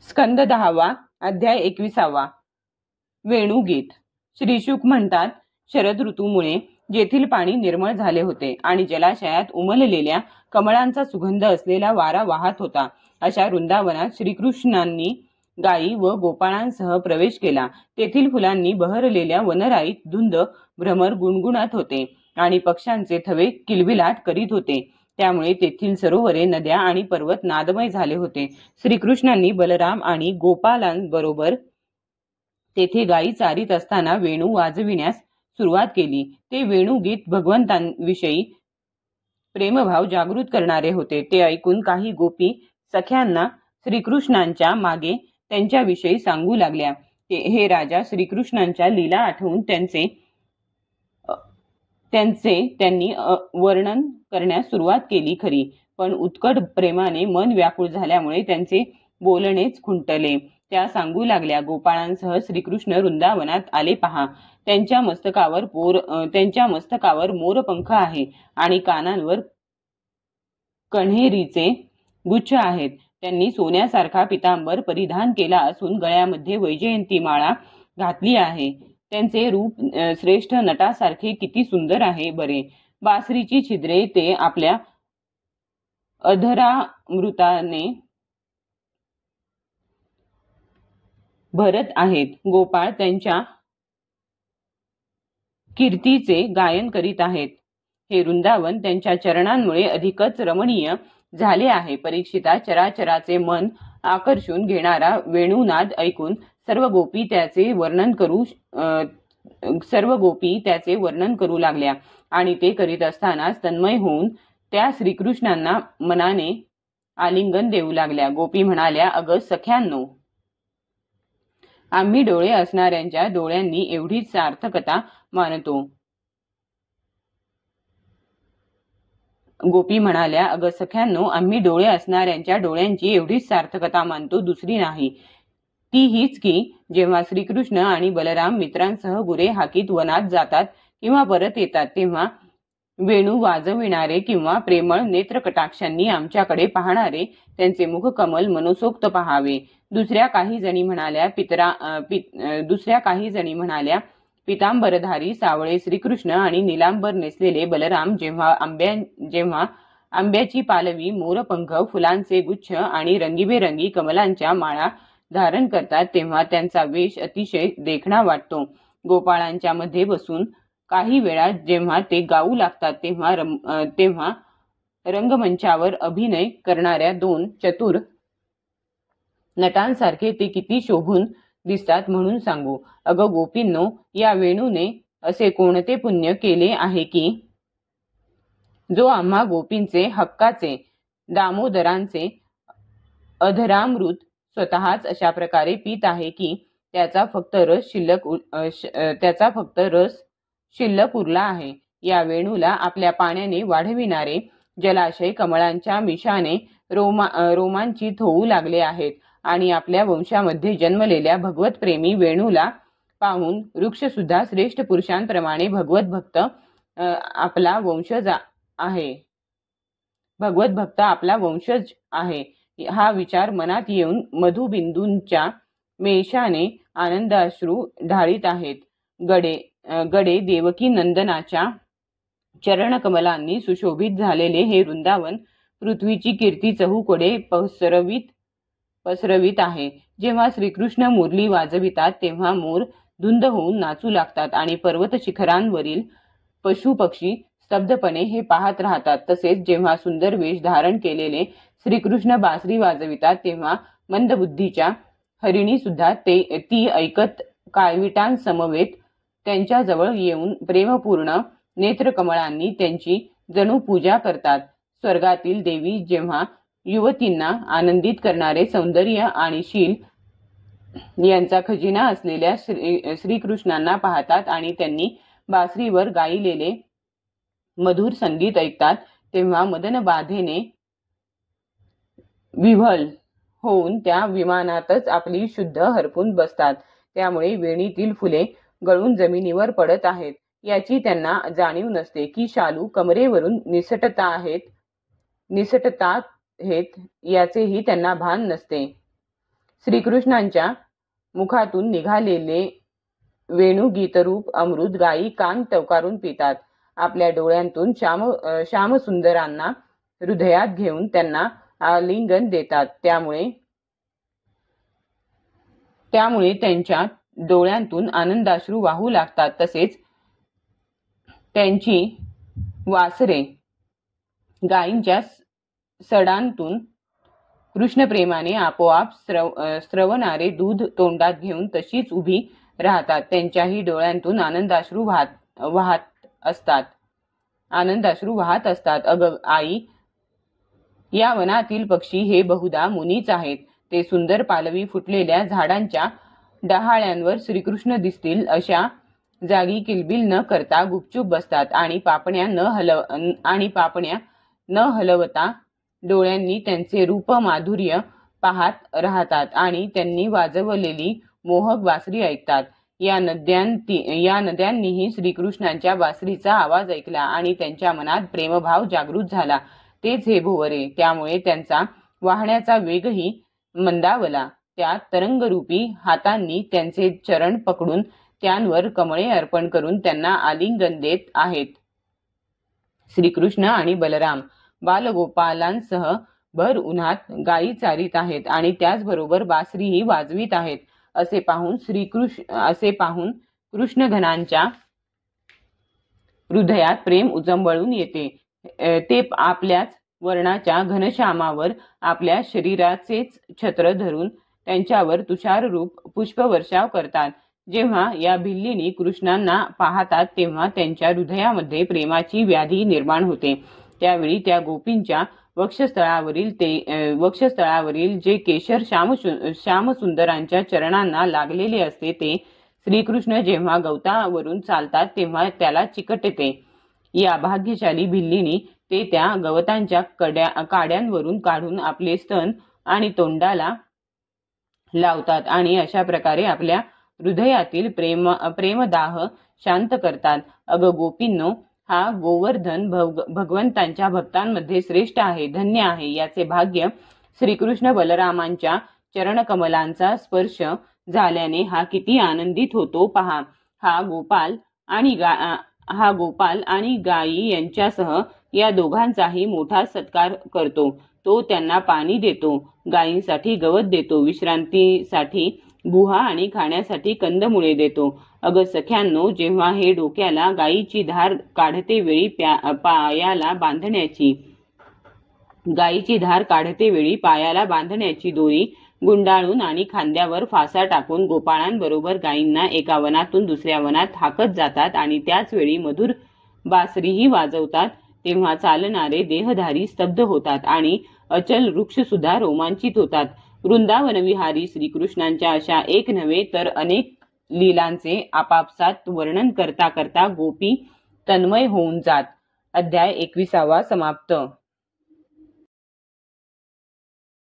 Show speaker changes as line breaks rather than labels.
स्कंद 10वा अध्याय 21वा वेणुगीत। श्रीशुक म्हणतात, शरद ऋतूमुळे जेथील पाणी निर्मळ झाले होते आणि जलाशयात उमललेल्या कमळांचा सुगंध असलेला वारा वाहत होता, अशा वृंदावनात श्रीकृष्णांनी गायी व गोपाळांसह प्रवेश केला। तेथील फुलांनी बहरलेल्या वनराईत धुंद भ्रमर गुणगुणत होते आणि पक्ष्यांचे थवे किलबिलाट करीत होते, त्यामुळे तेथील सरोवरे, नद्या आणि पर्वत नादमय झाले होते। श्रीकृष्णांनी बलराम आणि गोपालांबरोबर तेथे गायी चारीत असताना वेणू वाजविण्यास सुरुवात केली। ते वेणुगीत भगवंतांविषयी प्रेमभाव जागृत करणारे होते। ते ऐकून काही गोपी सख्यांना श्रीकृष्णांच्या मागे त्यांच्याविषयी सांगू लागल्या। हे राजा, श्रीकृष्णांच्या लीला आठवून त्यांनी वर्णन करण्यास सुरुवात केली खरी, पण उत्कट प्रेमाने मन व्याकुळ झाल्यामुळे त्यांचे बोलणेच खुंटले। त्या सांगू लागल्या, गोपाळांसह श्रीकृष्ण वृंदावनात आले पहा। त्यांच्या मस्तकावर मोरपंख आहे आणि कानांवर कण्हेरीचे गुच्छ आहेत। त्यांनी सोन्यासारखा पितांबर परिधान केला असून गळ्यामध्ये वैजयंती माळा घातली आहे। त्यांचे रूप श्रेष्ठ नटासारखे किती सुंदर आहे बरे। बासरीची छिद्रे ते आपल्या अधरामृताने भरत आहेत। गोपाळ त्यांच्या कीर्तीचे गायन करीत आहेत। हे वृंदावन त्यांच्या चरणांमुळे अधिकच रमणीय झाले आहे। परीक्षिता, चराचराचे मन आकर्षून घेणारा वेणुनाद ऐकून सर्व गोपी त्याचे वर्णन करू लागल्या आणि ते करीत असतानाच तन्मय होऊन त्या श्रीकृष्णांना मनाने आलिंगन देऊ लागल्या। गोपी म्हणाल्या, अगं सख्यांनो, आम्ही डोळे असणाऱ्यांच्या डोळ्यांनी एवढीच सार्थकता मानतो। गोपी म्हणाल्या, अगं सख्यांनो, आम्ही डोळे असणाऱ्यांच्या डोळ्यांची एवढीच सार्थकता मानतो, दुसरी नाही। ती हीच की जेव्हा श्रीकृष्ण आणि बलराम मित्रांसह गुरे हाकीत वनात जातात किंवा परत येतात, तेव्हा वेणू वाजविणारे किंवा प्रेमळ नेत्रकटाक्षांनी आमच्याकडे पाहणारे त्यांचे मुखकमल मनसोक्त पहावे। दुसऱ्या काही जणी म्हणाल्या, पितांबरधारी सावळे श्रीकृष्ण आणि निलांबर नेसलेले बलराम जेव्हा आंब्याची पालवी, मोरपंख, फुलांचे गुच्छ आणि रंगीबेरंगी कमलांच्या माळा धारण करतात, तेव्हा त्यांचा वेश अतिशय देखणा वाटतो। गोपाळांच्या मध्ये बसून काही वेळा जेव्हा ते गाऊ लागतात, तेव्हा रंगमंचावर अभिनय करणाऱ्या दोन चतुर नटांसारखे ते किती शोभून दिसतात म्हणून सांगू। अगं गोपींनो, या वेणूने असे कोणते पुण्य केले आहे की जो आम्हा गोपींचे हक्काचे दामोदरांचे अधरामृत स्वतःच अशा प्रकारे पीत आहे की त्याचा फक्त रस शिल्लक उरला आहे। या वेणूला आपल्या पाण्याने वाढविणारे जलाशय कमळांच्या मिशाने रोमांचित होऊ लागले आहेत आणि आपल्या वंशामध्ये जन्मलेल्या भगवतप्रेमी वेणूला पाहून वृक्ष सुद्धा श्रेष्ठ पुरुषांप्रमाणे भगवत भक्त आपला वंशज आहे हा विचार मनात येऊन मधुबिंदूंच्या मेषाने आनंदाश्रू ढाळीत आहेत। गडे देवकी नंदनाच्या चरणकमलांनी सुशोभित झालेले हे वृंदावन पृथ्वीची कीर्ती चहूकडे पसरवित आहे। जेव्हा श्रीकृष्ण मुरली वाजवितात, तेव्हा मोर धुंद होऊन नाचू लागतात आणि पर्वत शिखरांवरील पशु पक्षी स्तब्धपणे हे पाहत राहतात। तसेच जेव्हा सुंदर वेश धारण केलेले श्रीकृष्ण बासरी वाजवितात, तेव्हा मंदबुद्धीच्या हरिणी सुद्धा ती ऐकत काळविटांसमवेत त्यांच्याजवळ येऊन प्रेमपूर्ण नेत्रकमळांनी त्यांची जणू पूजा करतात। स्वर्गातील देवी जेव्हा युवतींना आनंदित करणारे सौंदर्य आणि शील यांचा खजिना असलेल्या श्रीकृष्णांना पाहतात आणि त्यांनी बासरीवर गायलेले मधुर संगीत ऐकतात, तेव्हा मदनबाधेने विव्हल होऊन त्या विमानातच आपली शुद्ध हरपून बसतात। त्यामुळे वेणीतील फुले गळून जमिनीवर पडत आहेत याची त्यांना जाणीव नसते की शालू कमरेवरून निसटतात याचेही त्यांना भान नसते। श्रीकृष्णांच्या मुखातून निघालेले वेणुगीतरूप अमृत गायी कान टवकारून पितात. आपल्या डोळ्यांतून श्यामसुंदरांना हृदयात घेऊन त्यांना आलिंगन देतात. त्यामुळे त्यांच्या डोळ्यांतून आनंदाश्रू वाहू लागतात. तसेच त्यांची वासरे गायींच्या सडांतून कृष्णप्रेमाने आपोआप स्रवणारे दूध तोंडात घेऊन तशीच उभी राहतात. त्यांच्याही डोळ्यांतून आनंदाश्रू वाहत असतात. अगं आई, या वनातील पक्षी हे बहुधा मुनीच आहेत. ते सुंदर पालवी फुटलेल्या झाडांच्या डहाळ्यांवर श्रीकृष्ण दिसतील अशा जागी किलबिल न करता गुपचूप बसतात आणि पापण्या न हलवता डोळ्यांनी त्यांचे रूप माधुर्य पाहत राहतात आणि त्यांनी वाजवलेली मोहक बासरी ऐकतात. या नद्यांनीही श्रीकृष्णांच्या बासरीचा आवाज ऐकला आणि त्यांच्या मनात प्रेमभाव जागृत झाला. तेच हे भोवरे. त्यामुळे त्यांचा वाहण्याचा वेगही मंदावला. त्या तरंगरूपी हातांनी त्यांचे चरण पकडून त्यांवर कमळे अर्पण करून त्यांना आलिंगन देत आहेत. श्रीकृष्ण आणि बलराम बालगोपालांसह भर उन्हात गायी चारीत आहेत आणि त्याचबरोबर बासरीही वाजवीत आहेत. असे पाहून कृष्णघनांच्या हृदयात प्रेम उजंबळून येते. ते आपल्याच वर्णाच्या घनश्यामावर आपल्या शरीराचेच छत्र धरून त्यांच्यावर तुषाररूप पुष्पवर्षाव करतात. जेव्हा या भिल्लिनी कृष्णांना पाहतात तेव्हा त्यांच्या हृदयामध्ये प्रेमाची व्याधी निर्माण होते. त्यावेळी त्या गोपींच्या वक्षस्थळावरील जे केशर श्यामसुंदरांच्या चरणांना लागलेले असते ते श्रीकृष्ण जेव्हा गवतावरून चालतात तेव्हा त्याला चिकटते. या भाग्यशाली भिल्लिनी ते त्या गवतांच्या काड्यांवरून काढून आपले स्तन आणि तोंडाला लावतात आणि अशा प्रकारे आपल्या हृदयातील प्रेमदाह शांत करतात. अगं गोपींनो, हा गोवर्धन भगवंतांच्या भक्तांमध्ये श्रेष्ठ आहे, धन्य आहे. याचे भाग्य श्रीकृष्ण बलरामांच्या चरणकमलांचा स्पर्श झाल्याने हा किती आनंदित होतो पहा. हा गोपाल आणि गायी यांच्यासह या दोघांचाही मोठा सत्कार करतो. तो त्यांना पाणी देतो, गायींसाठी गवत देतो, विश्रांतीसाठी गुहा आणि खाण्यासाठी कंदमुळे देतो. अगं सख्यांनो, जेव्हा हे डोक्याला गायीची धार काढते वेळी पायाला बांधण्याची दोरी गुंडाळून आणि खांद्यावर फासा टाकून गोपाळांबरोबर गायींना एका वनातून दुसऱ्या वनात हाकत जातात आणि त्याच वेळी मधुर बासरीही वाजवतात. तेव्हा चालणारे देहधारी स्तब्ध होतात आणि अचल वृक्ष सुद्धा रोमांचित होतात. वृंदावन विहारी श्रीकृष्णांच्या अशा एक नव्हे तर अनेक लीलांचे आपापसात वर्णन करता करता गोपी तन्मय होऊन जात. अध्याय 21 समाप्त.